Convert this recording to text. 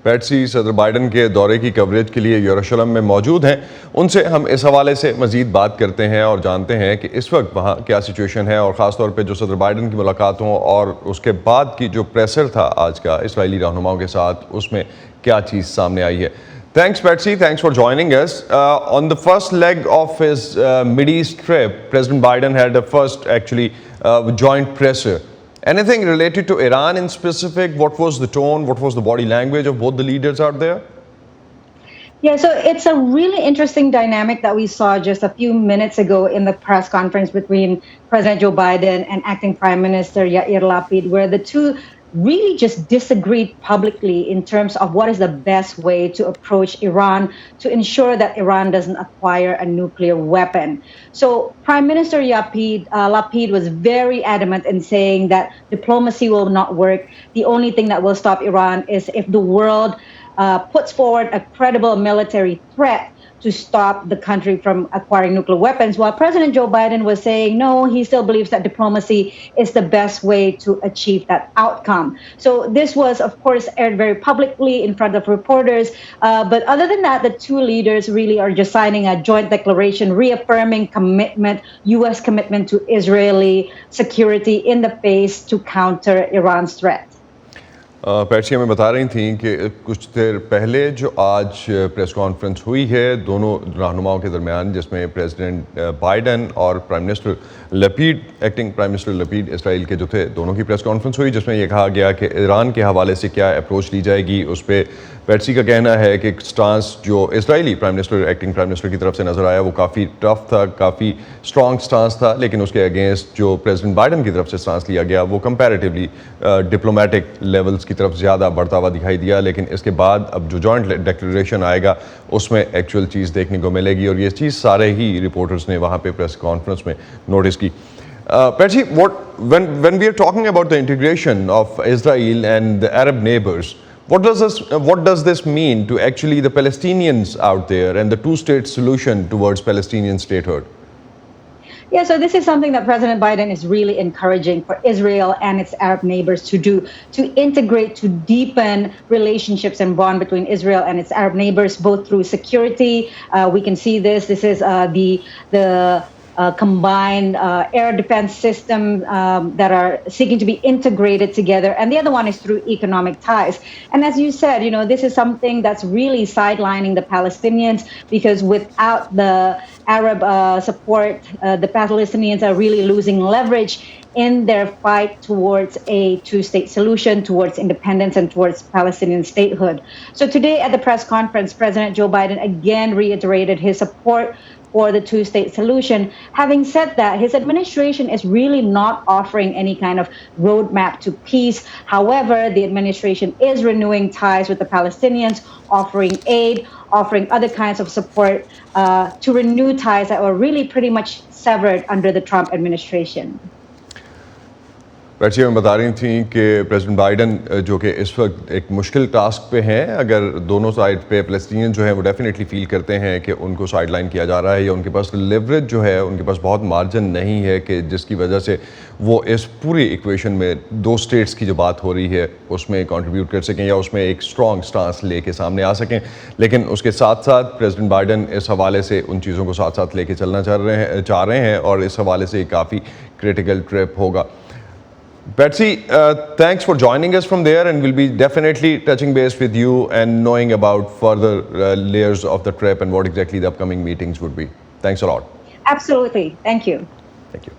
Patsy सदर Biden के दौरे की कवरेज के लिए यरूशलेम में मौजूद हैं। उनसे हम इस हवाले से मज़ीद बात करते हैं और जानते हैं कि इस वक्त वहाँ क्या सिचुएशन है और ख़ास तौर पे जो सदर बाइडन की मुलाकातों और उसके बाद की जो प्रेशर था आज का इसराइली रहनुमाओं के साथ, उसमें क्या चीज़ सामने आई है। Thanks, Patsy. Thanks for joining us. On the first leg of his Mid East trip, President Biden had a first joint presser. Anything related to Iran in specific? What was the tone? What was the body language of both the leaders out there? Yeah, so it's a really interesting dynamic that we saw just a few minutes ago in the press conference between President Joe Biden and acting Prime Minister Yair Lapid, where the two really just disagreed publicly in terms of what is the best way to approach Iran to ensure that Iran doesn't acquire a nuclear weapon. So Prime Minister Lapid was very adamant in saying that diplomacy will not work. The only thing that will stop Iran is if the world puts forward a credible military threat to stop the country from acquiring nuclear weapons, while President Joe Biden was saying, no, he still believes that diplomacy is the best way to achieve that outcome. So this was, of course, aired very publicly in front of reporters. But other than that, the two leaders really are just signing a joint declaration reaffirming U.S. commitment to Israeli security in the face to counter Iran's threat. Patsy हमें बता रही थी कि कुछ देर पहले जो आज press conference हुई है दोनों रहनुमाओं के दरमियान, जिसमें प्रेसिडेंट बाइडन और prime minister Lapid, acting prime minister Lapid Israel के जो थे, दोनों की प्रेस कॉन्फ्रेंस हुई, जिसमें यह कहा गया कि ईरान के हवाले से क्या अप्रोच ली जाएगी। उस पर पैट्सी का कहना है कि स्टांस जो Israeli prime minister, acting prime minister की तरफ से नज़र आया वो काफ़ी टफ था, काफ़ी स्ट्रॉन्ग स्टांस था, लेकिन उसके अगेंस्ट जो प्रेसिडेंट बाइडन की तरफ से स्टांस लिया गया वो कंपैरेटिवली डिप्लोमेटिक लेवल्स की तरफ ज़्यादा बढ़ता हुआ दिखाई दिया। लेकिन इसके बाद अब जो जॉइंट डिक्लेरेशन आएगा उसमें एक्चुअल चीज़ देखने को मिलेगी और ये चीज़ सारे ही रिपोर्टर्स ने वहाँ पे प्रेस कॉन्फ्रेंस में नोटिस की। Patsy, when we are talking about the integration of Israel and the Arab neighbors, what does this mean to actually the Palestinians out there and the two-state solution towards Palestinian statehood? Yeah, so this is something that President Biden is really encouraging for Israel and its Arab neighbors to do, to integrate, to deepen relationships and bond between Israel and its Arab neighbors, both through security. We can see this. This is the combined air defense system that are seeking to be integrated together. And the other one is through economic ties. And as you said, this is something that's really sidelining the Palestinians, because without the Arab support, the Palestinians are really losing leverage in their fight towards a two-state solution, towards independence, and towards Palestinian statehood. So today at the press conference, President Joe Biden again reiterated his support for the two-state solution. Having said that, his administration is really not offering any kind of roadmap to peace. However, the administration is renewing ties with the Palestinians, offering aid, offering other kinds of support to renew ties that were really pretty much severed under the Trump administration. Patsy हमें बता रही थी कि president Biden जो कि इस वक्त एक मुश्किल टास्क पे हैं, अगर दोनों साइड पे फ़लस्तीनियन जो हैं वो डेफिनेटली फील करते हैं कि उनको साइडलाइन किया जा रहा है या उनके पास लेवरेज जो है, उनके पास बहुत मार्जिन नहीं है कि जिसकी वजह से वो इस पूरी इक्वेशन में दो स्टेट्स की जो बात हो रही है उसमें कंट्रीब्यूट कर सकें या उसमें एक स्ट्रॉन्ग स्टांस लेके सामने आ सकें। लेकिन उसके साथ साथ प्रेसिडेंट बाइडन इस हवाले से उन चीज़ों को साथ साथ लेके चलना चाह रहे हैं और इस हवाले से काफ़ी क्रिटिकल ट्रिप होगा। Patsy, thanks for joining us from there, and we'll be definitely touching base with you and knowing about further layers of the trip and what exactly the upcoming meetings would be. Thanks a lot. Absolutely. Thank you. Thank you.